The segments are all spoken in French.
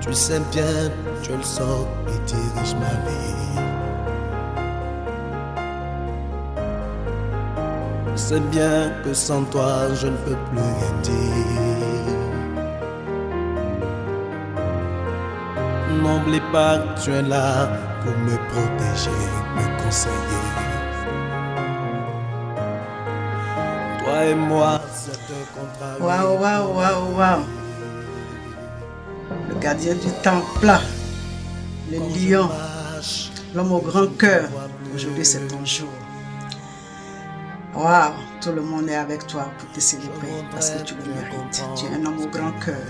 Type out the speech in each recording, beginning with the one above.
Tu sais bien, tu es le sort qui dirige ma vie. Tu sais bien que sans toi, je ne peux plus rien dire. N'oublie pas que tu es là pour me protéger, me conseiller. Toi et moi, c'est un contrat. Waouh, waouh, waouh, waouh. Le gardien du temple, le lion, l'homme au grand cœur. Aujourd'hui, c'est ton jour. Waouh, tout le monde est avec toi pour te célébrer parce que tu le mérites. Tu es un homme au grand cœur.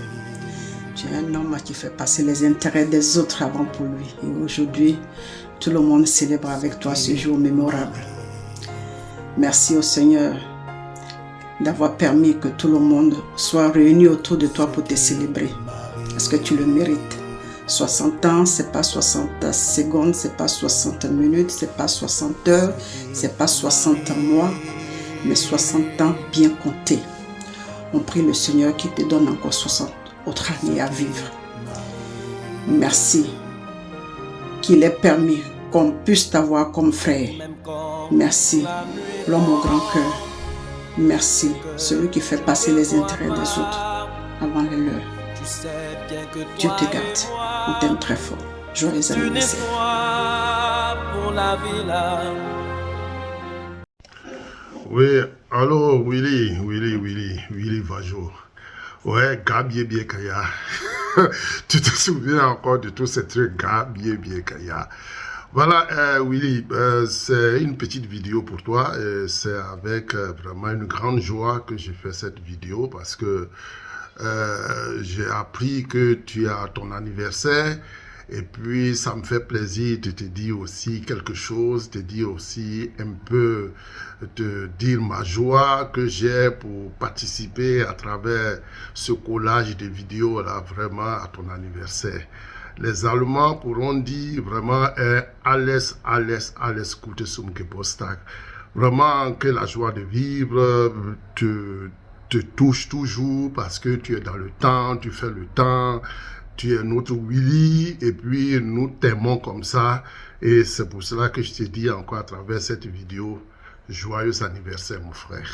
Tu es un homme qui fait passer les intérêts des autres avant pour lui. Et aujourd'hui, tout le monde célèbre avec toi ce jour mémorable. Merci au Seigneur d'avoir permis que tout le monde soit réuni autour de toi pour te célébrer. Parce que tu le mérites. 60 ans, c'est pas 60 secondes, c'est pas 60 minutes, c'est pas 60 heures, c'est pas 60 mois, mais 60 ans bien comptés. On prie le Seigneur qui te donne encore 60 autres années à vivre. Merci qu'il ait permis qu'on puisse t'avoir comme frère. Merci, l'homme au grand cœur. Merci, celui qui fait passer les intérêts des autres avant les leurs. Dieu te garde, on t'aime très fort. Joyeux anniversaire. Oui, alors Willy Vajo. Ouais, Gabié Kaya. Tu te souviens encore de tous ces trucs, Gabié Kaya. Voilà, Willy, c'est une petite vidéo pour toi. C'est avec vraiment une grande joie que j'ai fait cette vidéo parce que j'ai appris que tu as ton anniversaire et puis ça me fait plaisir de te dire aussi quelque chose, te dire aussi un peu, te dire ma joie que j'ai pour participer à travers ce collage de vidéos là vraiment à ton anniversaire. Les Allemands pourront dire vraiment alles gute zum Geburtstag. Vraiment que la joie de vivre te touche toujours parce que tu es dans le temps, tu fais le temps, tu es notre Willy et puis nous t'aimons comme ça et c'est pour cela que je te dis encore à travers cette vidéo, joyeux anniversaire mon frère.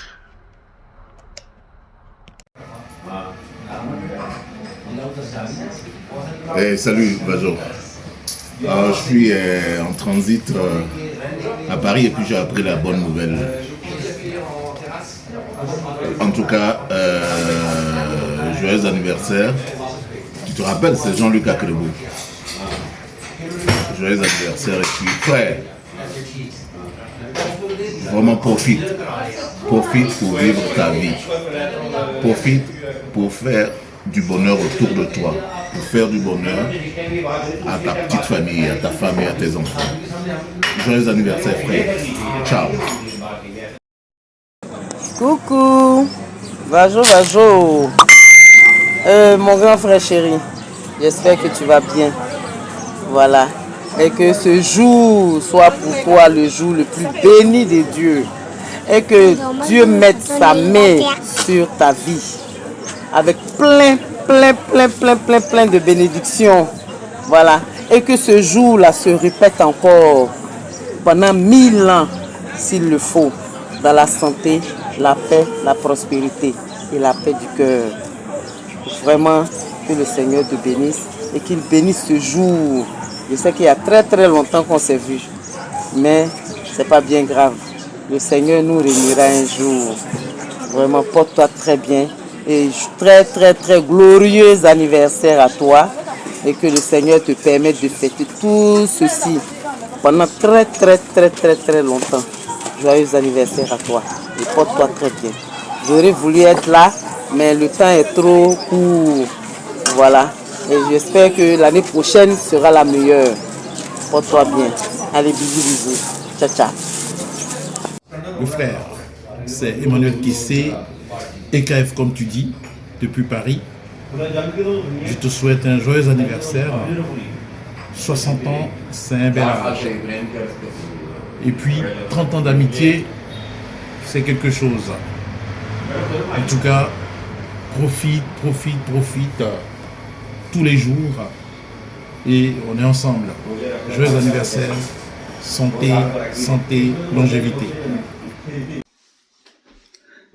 Salut Vajo. Je suis en transit à Paris et puis j'ai appris la bonne nouvelle. En tout cas, joyeux anniversaire. Tu te rappelles, c'est Jean-Luc Akrebo. Joyeux anniversaire et puis frère. Vraiment profite pour vivre ta vie. Profite pour faire du bonheur autour de toi. Pour faire du bonheur à ta petite famille, à ta femme et à tes enfants. Joyeux anniversaire frère. Ciao. Coucou, Vajo, mon grand frère chéri, j'espère que tu vas bien, voilà, et que ce jour soit pour toi le jour le plus béni de Dieu, et que Dieu mette sa main sur ta vie, avec plein de bénédictions, voilà, et que ce jour-là se répète encore pendant 1000 ans, s'il le faut, dans la santé, la paix, la prospérité et la paix du cœur. Vraiment, que le Seigneur te bénisse et qu'il bénisse ce jour. Je sais qu'il y a très longtemps qu'on s'est vu, mais c'est pas bien grave. Le Seigneur nous réunira un jour. Vraiment, porte-toi très bien et très glorieux anniversaire à toi et que le Seigneur te permette de fêter tout ceci pendant très longtemps. Joyeux anniversaire à toi et porte-toi très bien. J'aurais voulu être là, mais le temps est trop court. Voilà. Et j'espère que l'année prochaine sera la meilleure. Porte-toi bien. Allez, bisous. Ciao. Le frère, c'est Emmanuel Kissé, EKF comme tu dis, depuis Paris. Je te souhaite un joyeux anniversaire. 60 ans, c'est un bel âge. Et puis, 30 ans d'amitié, c'est quelque chose. En tout cas, profite tous les jours et on est ensemble. Joyeux anniversaire, santé, santé, longévité.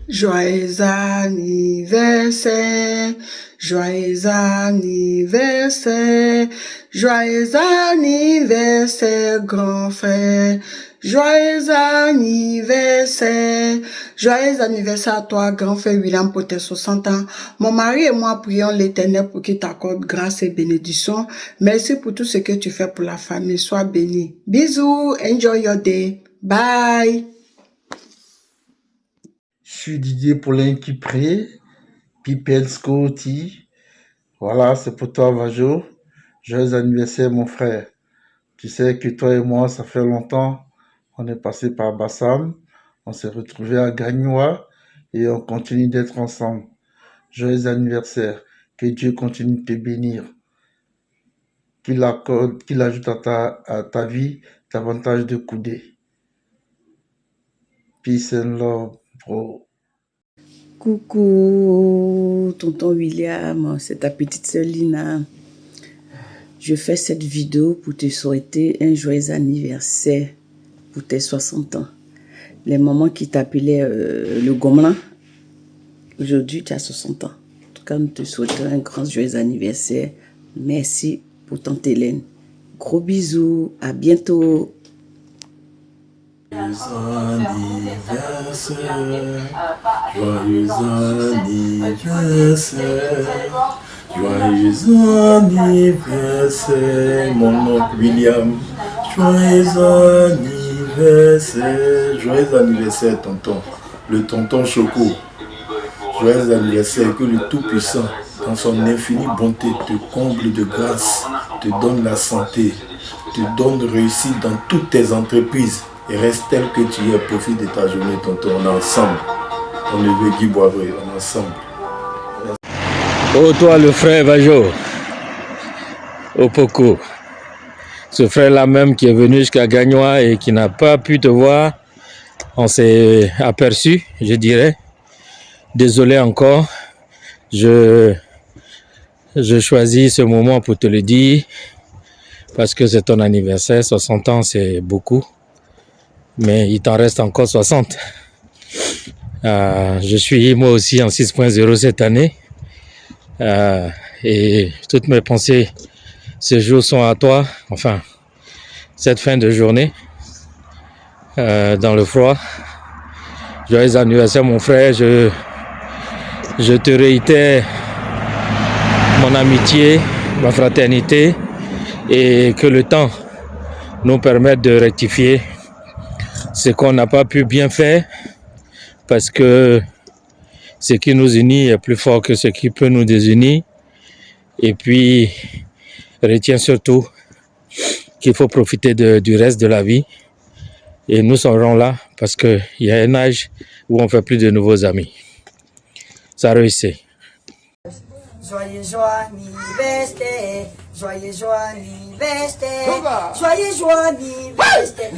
Joyeux anniversaire, joyeux anniversaire, joyeux anniversaire, grand frère. Joyeux anniversaire à toi, grand frère William, pour tes 60 ans. Mon mari et moi prions l'Éternel pour qu'il t'accorde grâce et bénédiction. Merci pour tout ce que tu fais pour la famille. Sois béni. Bisous, enjoy your day. Bye. Je suis Didier Paulin qui prie, Pipel Scotty. Voilà, c'est pour toi, Vajo. Joyeux anniversaire, mon frère. Tu sais que toi et moi, ça fait longtemps. On est passé par Bassam, on s'est retrouvés à Gagnoa et on continue d'être ensemble. Joyeux anniversaire. Que Dieu continue de te bénir. Qu'il ajoute à ta vie davantage de coudées. Peace and love, bro. Coucou, tonton William, c'est ta petite sœur Lina. Je fais cette vidéo pour te souhaiter un joyeux anniversaire pour tes 60 ans. Les mamans qui t'appelaient le Gomelin, aujourd'hui tu as 60 ans. En tout cas, nous te souhaitons un grand joyeux anniversaire. Merci pour tante Hélène. Gros bisous, à bientôt. Joyeux anniversaire, joyeux anniversaire, joyeux anniversaire, mon oncle William. Joyeux anniversaire tonton, le tonton Choco. Joyeux anniversaire, que le Tout-Puissant, dans son infinie bonté, te comble de grâce, te donne la santé, te donne réussite dans toutes tes entreprises et reste tel que tu es, profite de ta journée tonton, on est ensemble. On est le Guy Boisbré, on est ensemble. Oh toi le frère Vajo, au Poco. Ce frère-là même qui est venu jusqu'à Gagnoa et qui n'a pas pu te voir, on s'est aperçu, je dirais. Désolé encore, je choisis ce moment pour te le dire, parce que c'est ton anniversaire, 60 ans c'est beaucoup, mais il t'en reste encore 60. Je suis moi aussi en 6.0 cette année, et toutes mes pensées ces jours sont à toi, enfin, cette fin de journée, dans le froid. Joyeux anniversaire mon frère, je te réitère mon amitié, ma fraternité, et que le temps nous permette de rectifier ce qu'on n'a pas pu bien faire, parce que ce qui nous unit est plus fort que ce qui peut nous désunir. Et puis, retiens surtout qu'il faut profiter du reste de la vie. Et nous serons là parce qu'il y a un âge où on ne fait plus de nouveaux amis. Ça réussit. Joyeux anniversaire, joyeux anniversaire, joyeux anniversaire,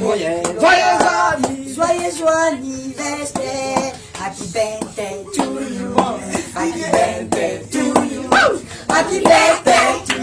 joyeux anniversaire, happy birthday to you, happy birthday to you, happy birthday to you.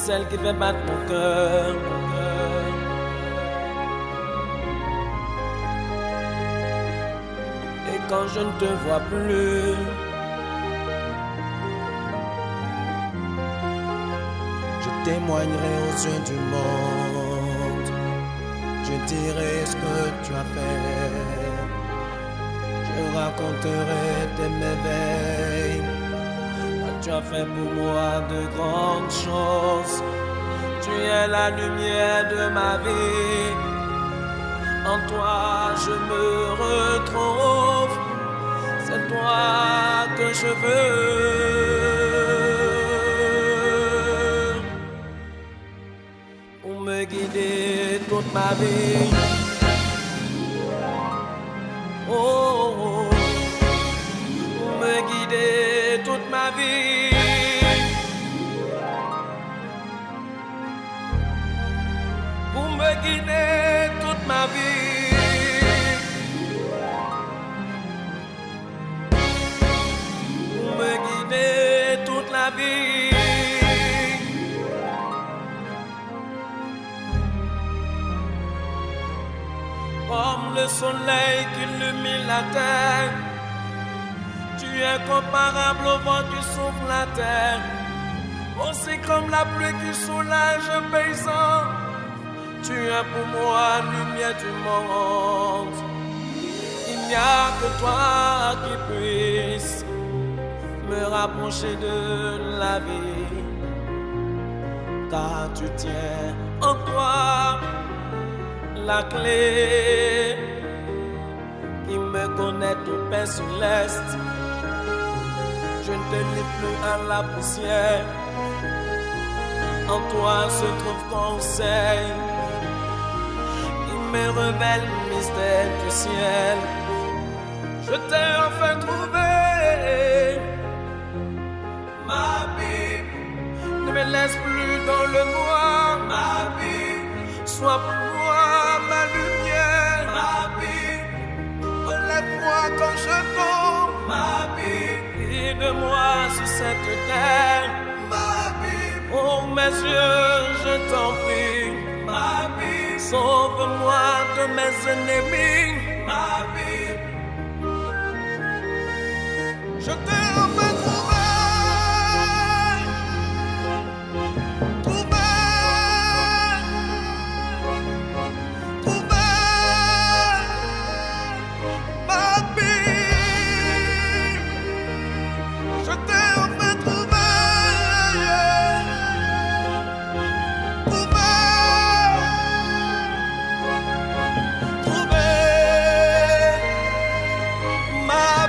Celle qui fait battre mon cœur, Et quand je ne te vois plus, je témoignerai aux yeux du monde. Je dirai ce que tu as fait. Je raconterai tes merveilles. Tu as fait pour moi de grandes choses. Tu es la lumière de ma vie. En toi je me retrouve. C'est toi que je veux. Pour me guider toute ma vie. Oh, oh. Pour me guider toute ma vie. Pour me guider toute ma vie. Pour me guider toute la vie. Comme le soleil qui illumine la terre, tu es comparable au vent qui souffle la terre. Aussi comme la pluie qui soulage un paysan, tu es pour moi lumière du monde. Il n'y a que toi qui puisse me rapprocher de la vie. Car tu tiens en toi la clé qui me connecte au Père céleste. Je ne te lis plus à la poussière. En toi se trouve conseil qui me révèle le mystère du ciel. Je t'ai enfin trouvé. Ma Bible, ne me laisse plus dans le noir. Ma Bible, sois pour moi ma lumière. Ma Bible, relève-moi quand je tombe. Ma Bible, guide-moi sur cette terre. Ma Bible, oh mes yeux, je t'en prie. Ma Bible, sauve-moi de mes ennemis. Ma Bible, je t'ai enfin trouvé. Je t'ai enfin trouvé. Trouvé ma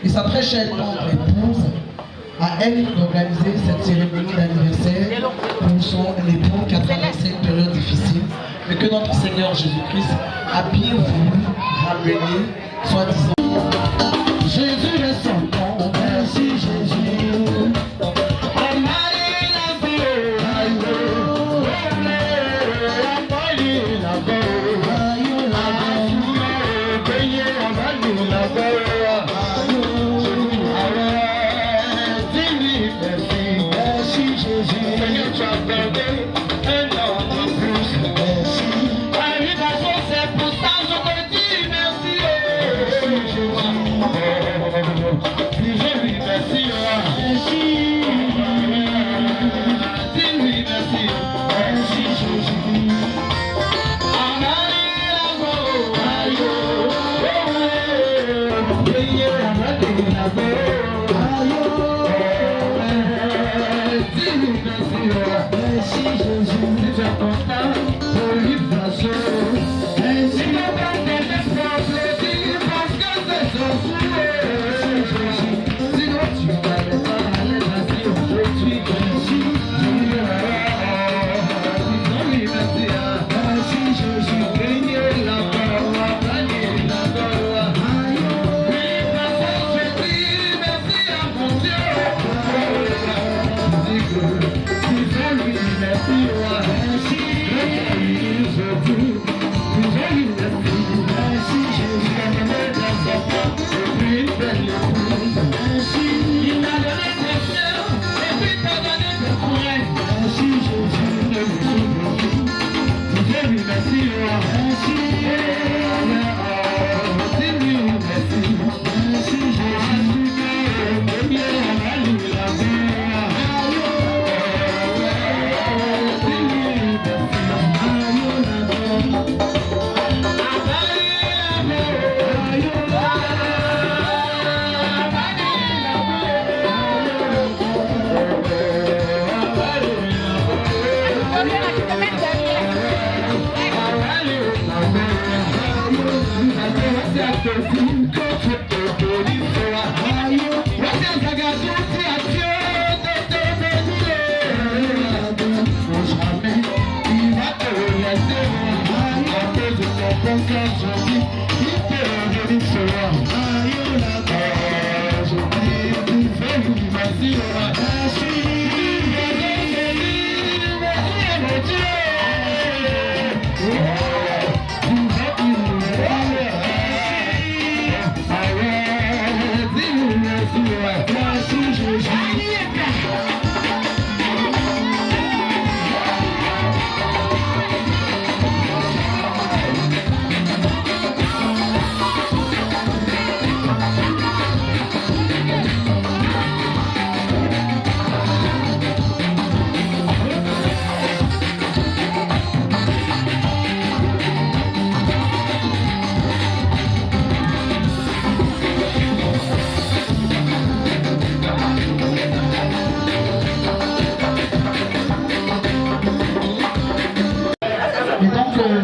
Et sa très chère tendre épouse à elle d'organiser cette cérémonie d'anniversaire pour son époux qui a traversé une période difficile, mais que notre Seigneur Jésus-Christ a bien voulu ramener, soi-disant. Jésus est son nom, merci Jésus.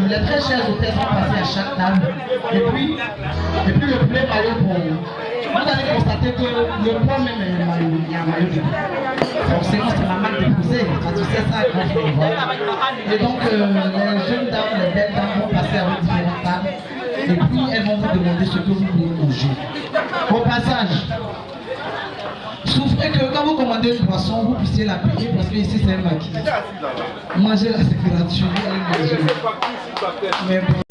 Les très chers hôtels sont passés à chaque table. Et puis le premier maillot pour vous. Vous allez constater que le poids même est un maillot. Il y a un maillot du forcément, c'est la marque de pousser. Quand tu sais ça, quand tu le vois. Et donc, les jeunes dames, les belles dames vont passer avec différentes tables. Et puis, elles vont vous demander ce que vous voulez manger. Au passage, souffrez que quand vous commandez une boisson, vous puissiez la payer parce que ici c'est un maquis. Manger là c'est gratuit. Mais bon.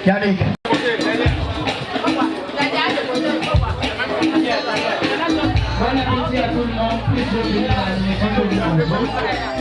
Yannick. Bon appétit à tout le monde, plus de bien à la maison de l'Évangile.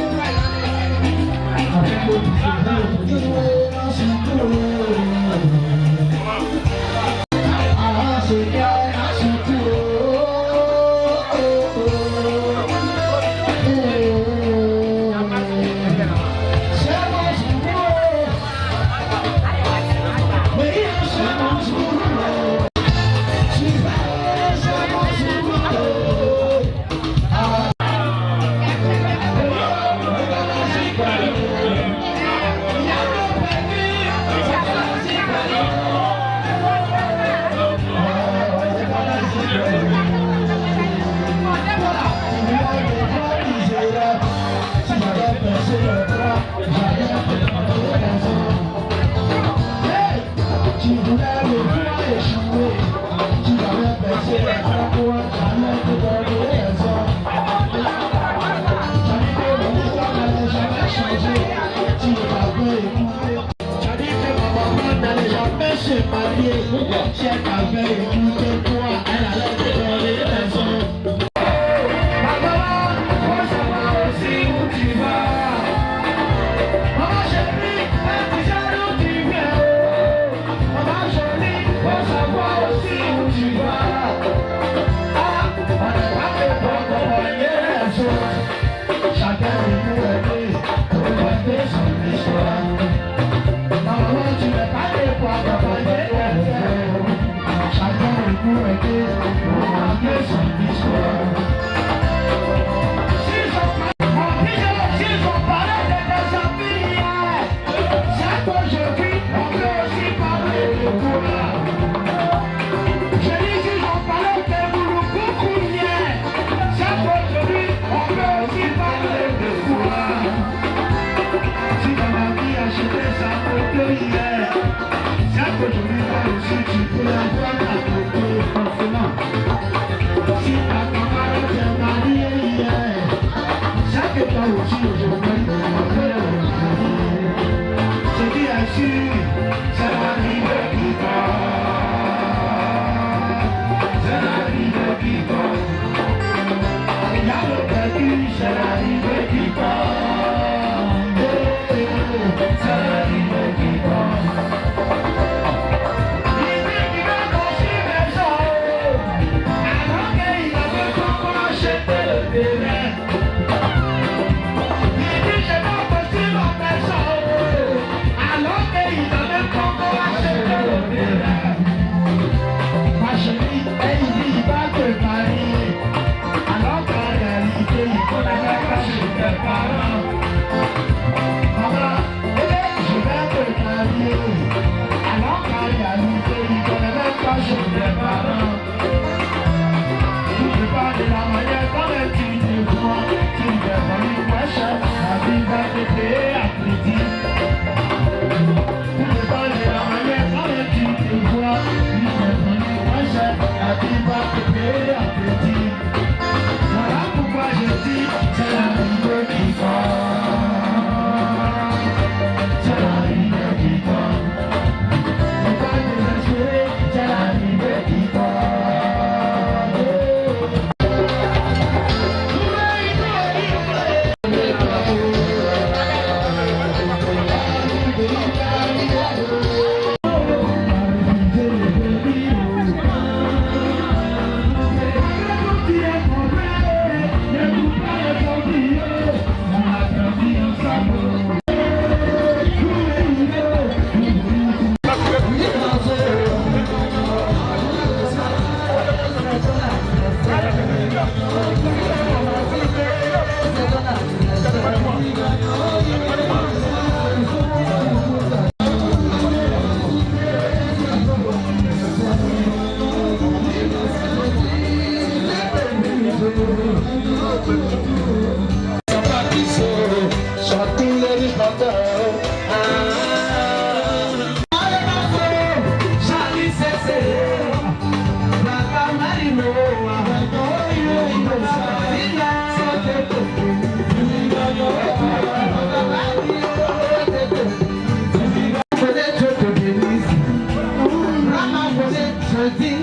Je dis,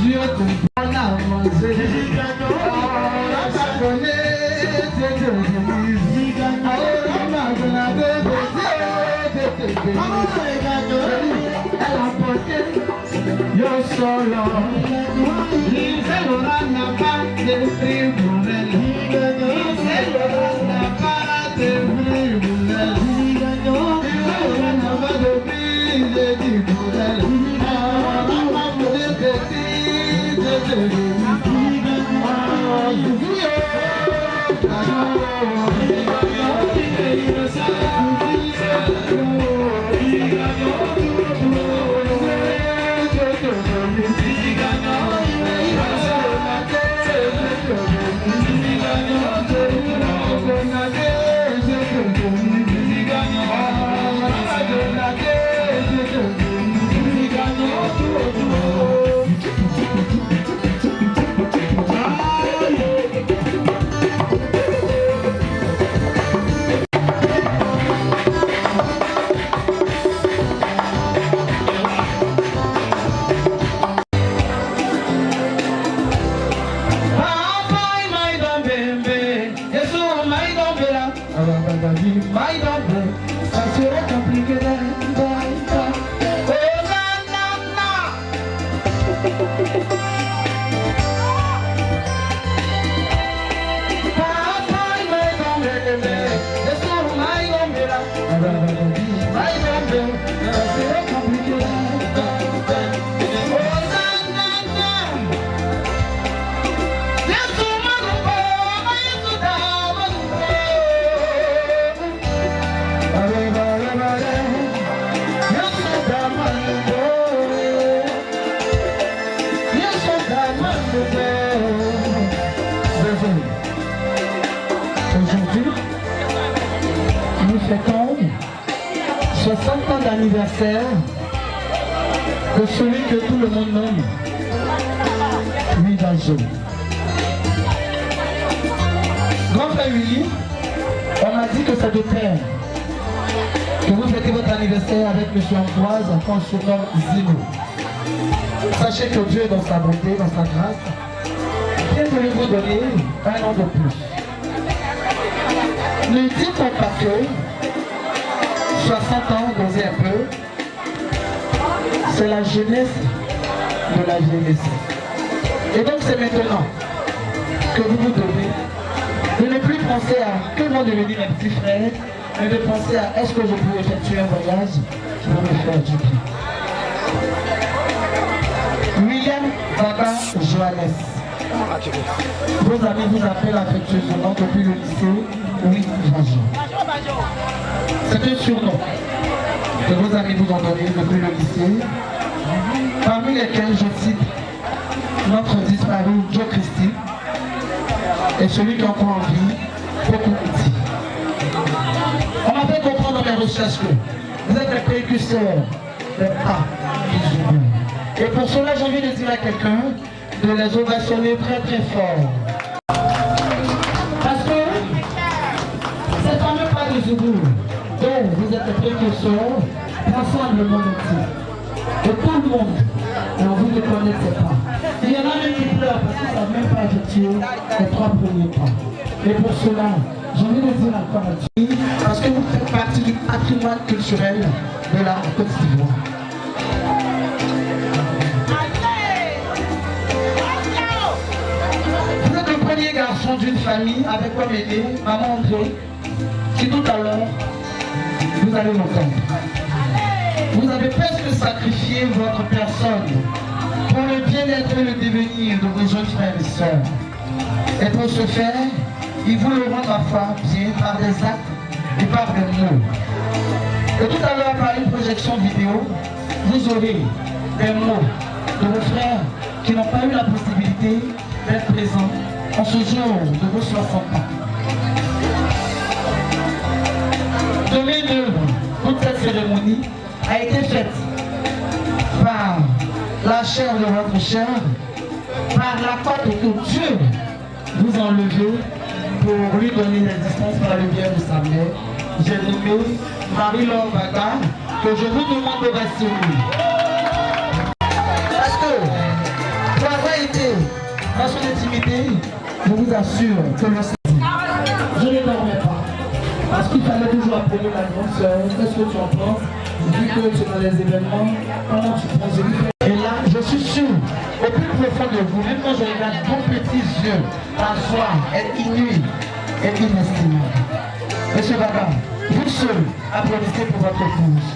Dieu te donne à manger. Elle a porté yo solo. Il se lo rana pas de tribunal. Il se lo rana pas de tribunal. Il se lo rana pas de tribunal. Aujourd'hui, nous fêtons 60 ans d'anniversaire de celui que tout le monde nomme Louis Vajot. Grand frère Willy, on m'a dit que c'est de père que vous fêtez votre anniversaire avec M. Ambroise, qu'on surnomme Zino. Sachez que Dieu, dans sa bonté, dans sa grâce, vient de vous donner un an de plus. Ne dites pas que 60 ans, dosez un peu, c'est la jeunesse de la vieillesse. Et donc c'est maintenant que vous vous devez de ne plus penser à que vont devenir mes petits frères, mais de penser à est-ce que je peux effectuer un voyage qui va me faire du bien. William Baba Johannes. Vos amis vous appellent affectueusement depuis le lycée Louis Vajot. C'est un surnom que vos amis vous ont donné depuis le lycée, parmi lesquels je cite notre disparu Joe Christie et celui qui est encore en vie, beaucoup petit. On m'a fait comprendre dans mes recherches que vous êtes des précurseurs des pas du Zoubou. Et pour cela, j'ai envie de dire à quelqu'un de les ovationner très très fort. Parce que ces fameux pas du Zoubou, dont vous êtes des précurseurs, transcendent le monde entier. Et tout le monde a envie de connaître ces pas. Il y en a même qui pleurent parce qu'ils ne savent même pas effectuer les 3 premiers pas. Et pour cela, j'ai envie de dire encore à Dieu, parce que vous faites partie du patrimoine culturel de la Côte d'Ivoire. Vous êtes le premier garçon d'une famille avec comme aîné maman André, qui tout à l'heure, vous allez l'entendre. Vous avez presque sacrifié votre personne pour le bien-être et le devenir de vos jeunes frères et sœurs. Et pour ce faire, ils vous le rendent à foi bien par des actes et par des mots. Et tout à l'heure, par une projection vidéo, vous aurez des mots de vos frères qui n'ont pas eu la possibilité d'être présents en ce jour de vos 60 ans. De main-d'œuvre, toute cette cérémonie a été faite par la chair de votre chair, par la côte que Dieu vous a enlevée pour lui donner l'existence par le bien de sa mère. J'ai nommé Marie-Laure Baga, que je vous demande de rester. Parce que fidélité, je vous assure que le je ne dormais pas. Parce qu'il fallait toujours appeler la grande sœur. Qu'est-ce que tu en penses? Vu que tu es dans les événements, comment tu penses? Et là, je suis sûr, au plus profond de vous, même quand je regarde vos petits yeux, la joie est inouïe et inestimable. Monsieur Baba, vous seul, applaudissez pour votre épouse.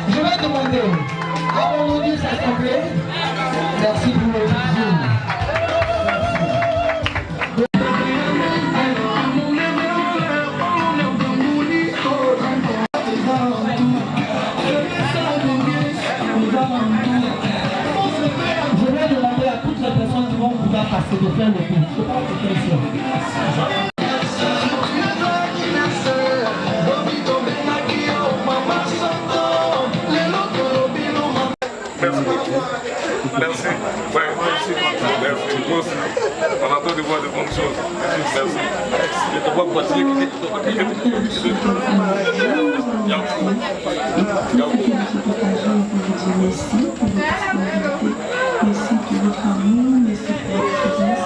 Je vais demander à mon audience assemblée, merci pour le bisou. Je vais demander à toutes les personnes qui vont pouvoir passer de faire le tour. Je parle de question. Merci. Ouais, merci. Merci. On attend de voir de bonnes choses. Merci. Je te vois passer. Merci pour votre amour, merci pour votre présence,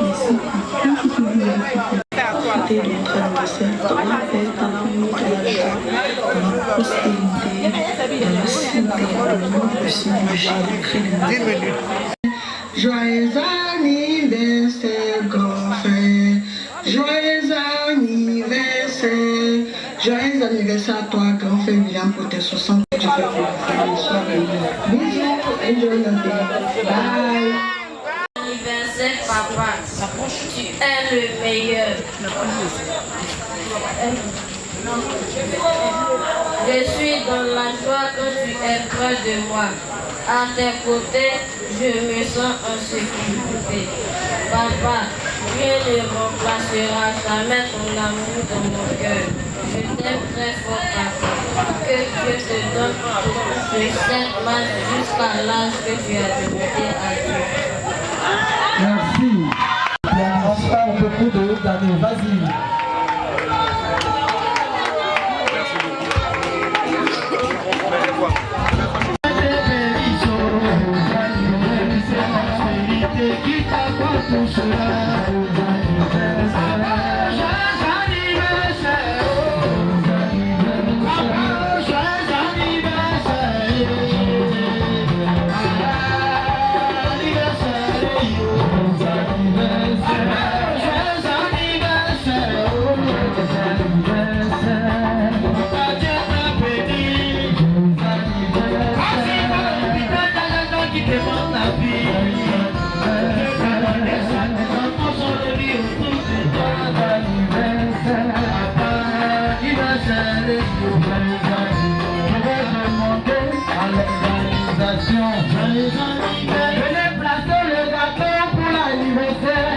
merci pour tout ce que vous avez fait. C'était notre anniversaire dans la paix, dans l'amour, dans la joie, dans la prospérité, dans la santé, dans le nom puissant de Jésus-Christ. Joyeux anniversaire, grand frère. Joyeux anniversaire. Joyeux anniversaire à toi, grand frère William, pour tes 60 ans. Tu fais pour la famille. Sois béni. Bisous et joyeux anniversaire. Bye. Anniversaire, papa. Tu es le meilleur. Je suis dans la joie quand tu es près de moi. À tes côtés, je me sens en sécurité. Papa, rien ne remplacera jamais ton amour dans mon cœur. Je t'aime très fort, papa. Que Dieu te donne de cette main jusqu'à l'âge que tu as demandé à Dieu. Merci. Il y a un enfant beaucoup de hautes années. Vas-y. Qui t'apportera aux anniversaires. Joyeux anniversaire. Joyeux venez placer le gâteau pour l'anniversaire.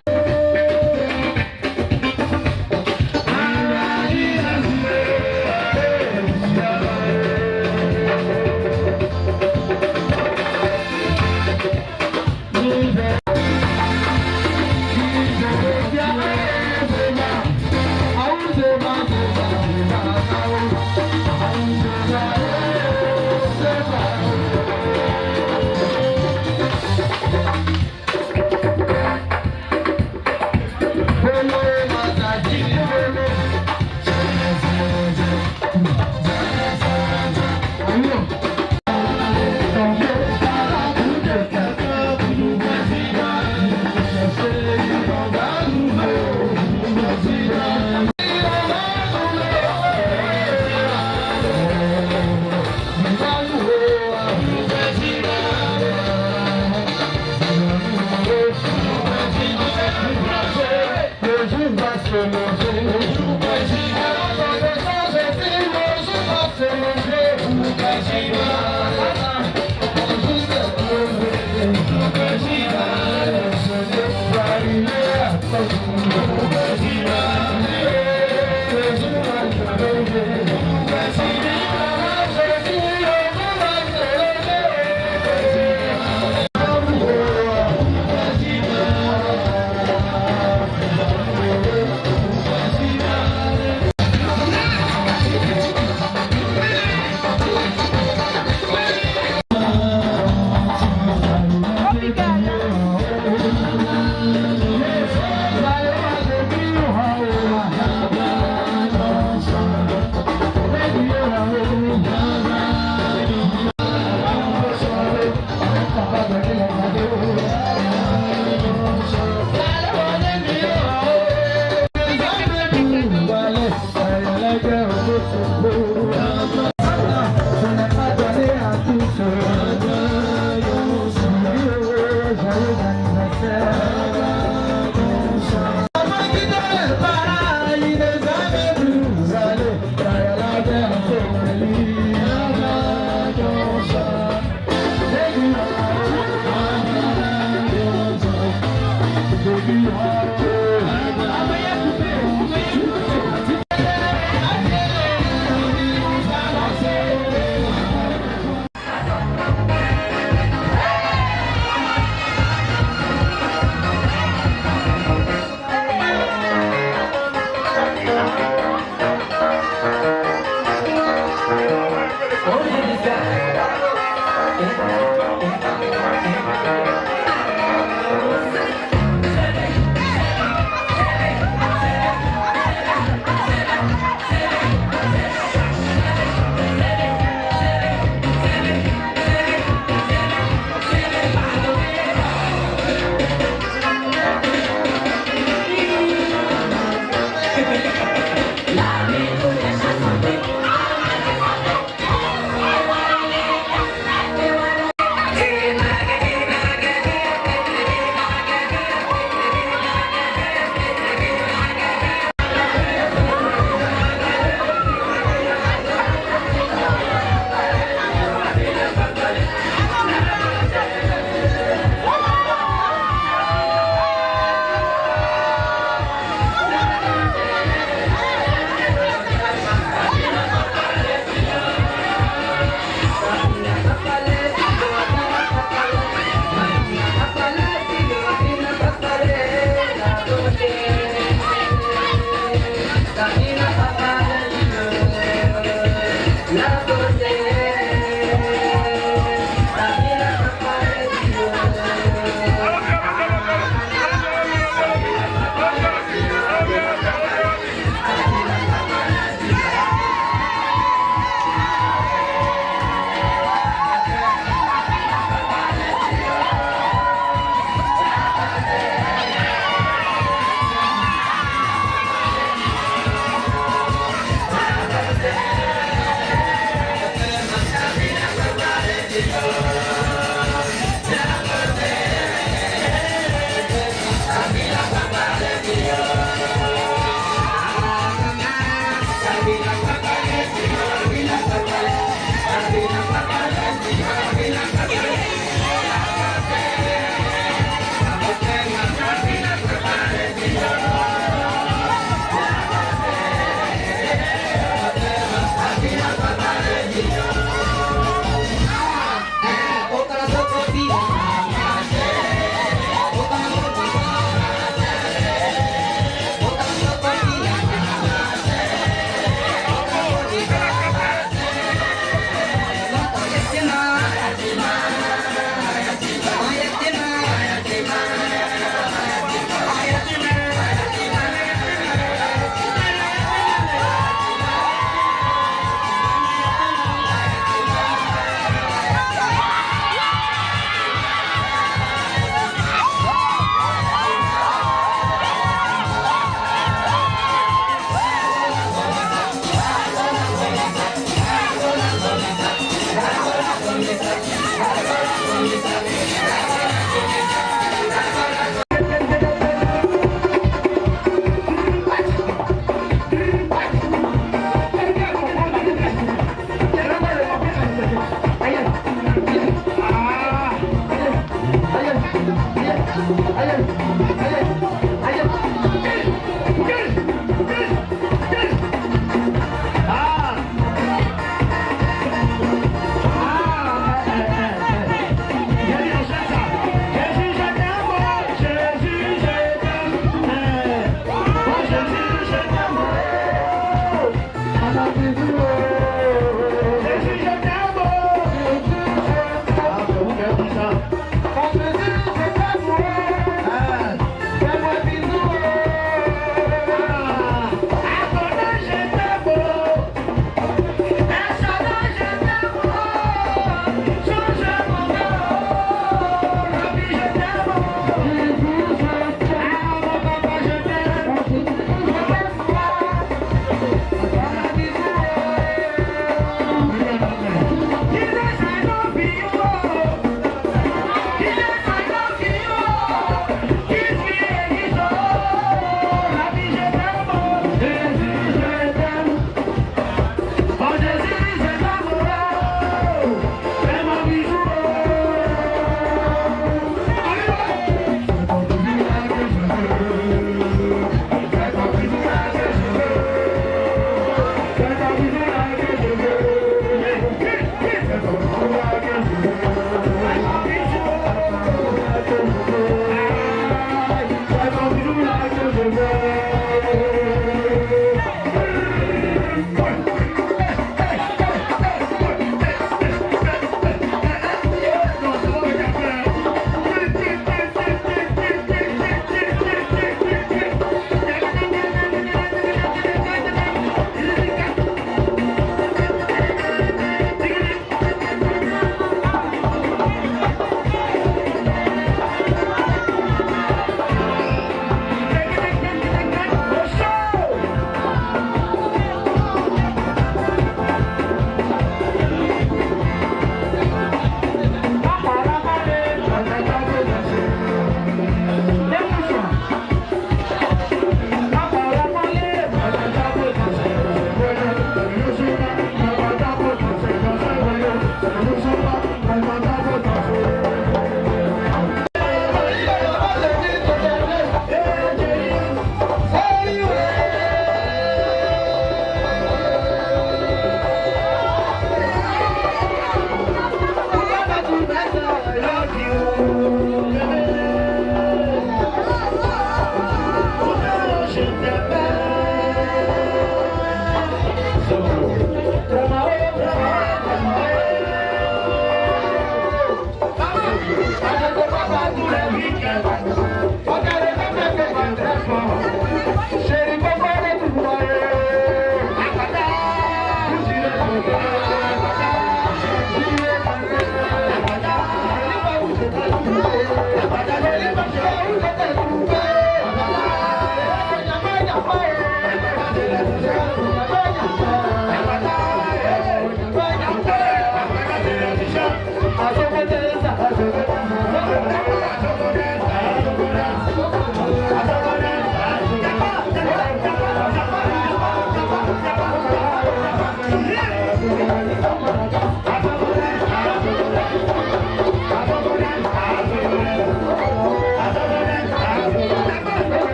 Le jour va se lever, le jour va se lever.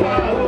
Wow.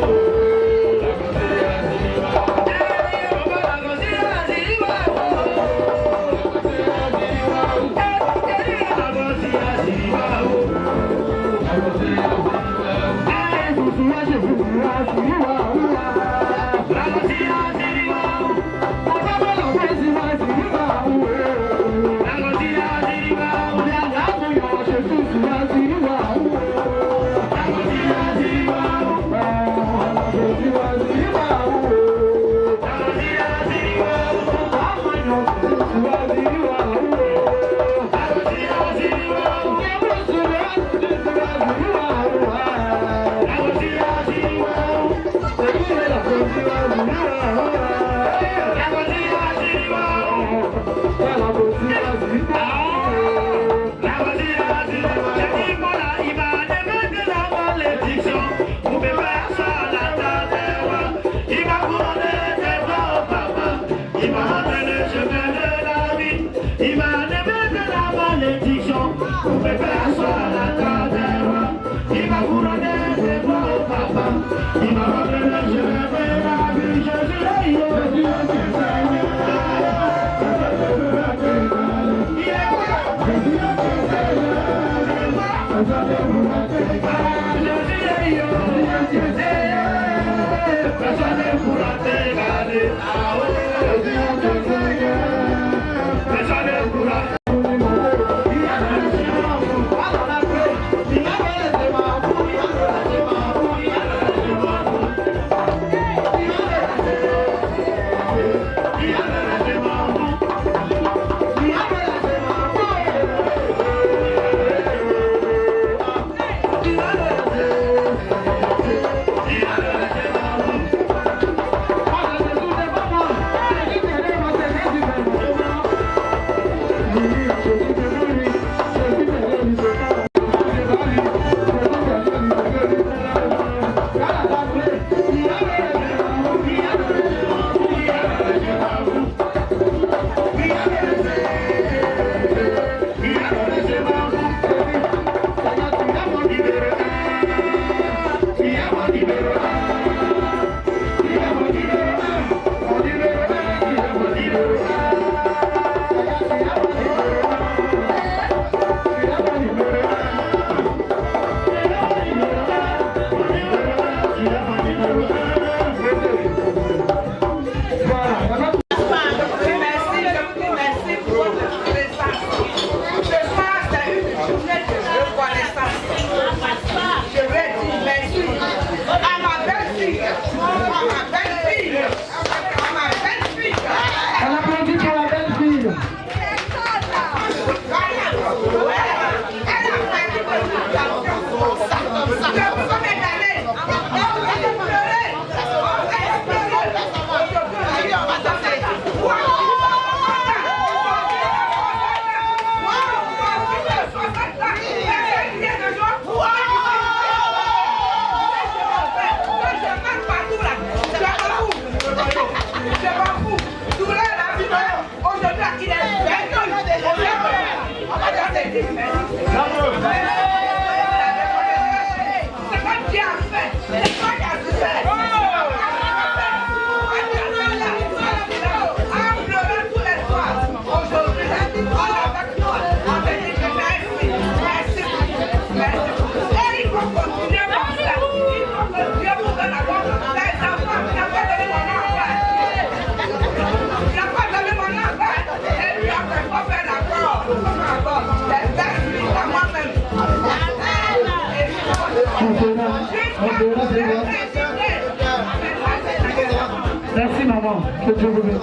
Merci maman, que Dieu vous bénisse.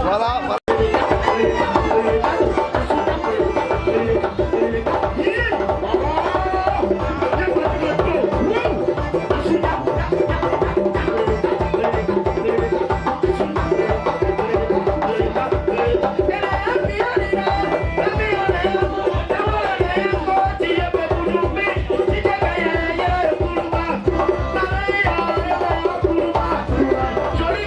Voilà. Jolie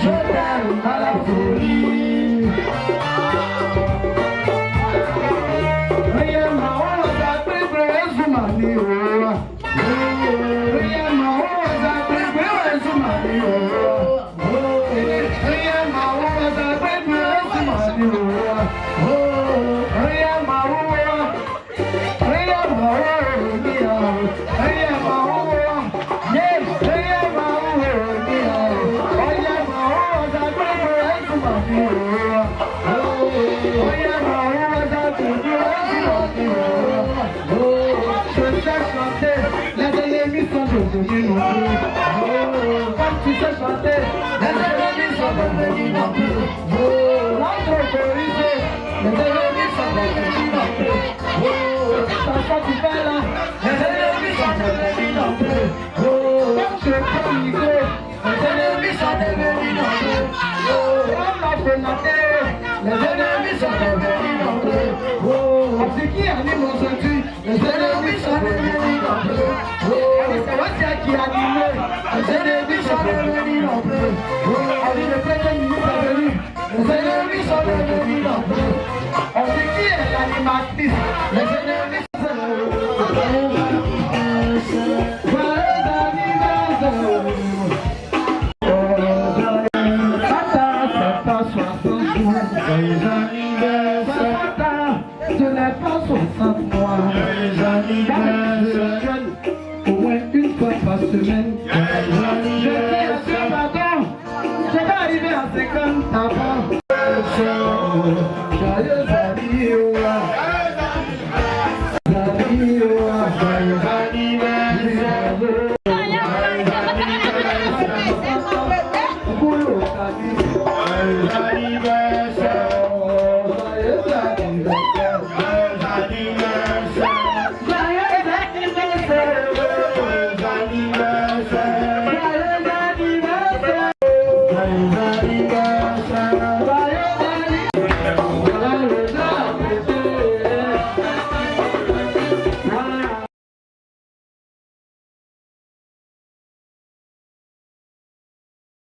t'aime à la folie. Rien ma oza pepe ezumani o. Rien ma oza pepe ezumani o. Rien ma oza pepe ezumani o. Rien ma oza. Rien ma oza. Rien ma oza. Yeah. Rien ma oza. Rien ma oza pepe ezumani o. Rien ma oza pepe ezumani o. Je sais chanter, les ennemis sont devenus nombreux. Comme tu sais chanter, les ennemis sont devenus nombreux. L'entre-autorisé, les ennemis sont devenus nombreux. Chanson tu fais là, les ennemis sont devenus nombreux. Comme je prends le micro, les ennemis sont devenus nombreux. Comme la fenêtre, les ennemis sont devenus nombreux. Ce qui anime aujourd'hui, les ennemis sont devenus nombreux. C'est moi qui anime, les ennemis sont devenus nombreux. Le premier ministre est venu, les ennemis sont devenus nombreux. On sait qui est l'animatrice, les ennemis sont devenus nombreux. Joyeux anniversaire. Tata, c'est pas 60 jours. Joyeux anniversaire. Tata, ce n'est pas 60 mois. Joyeux anniversaire. Au moins une fois par semaine. Je dis à ce pardon, je vais arriver à 50 avant. Joyeux anniversaire. Joyeux anniversaire.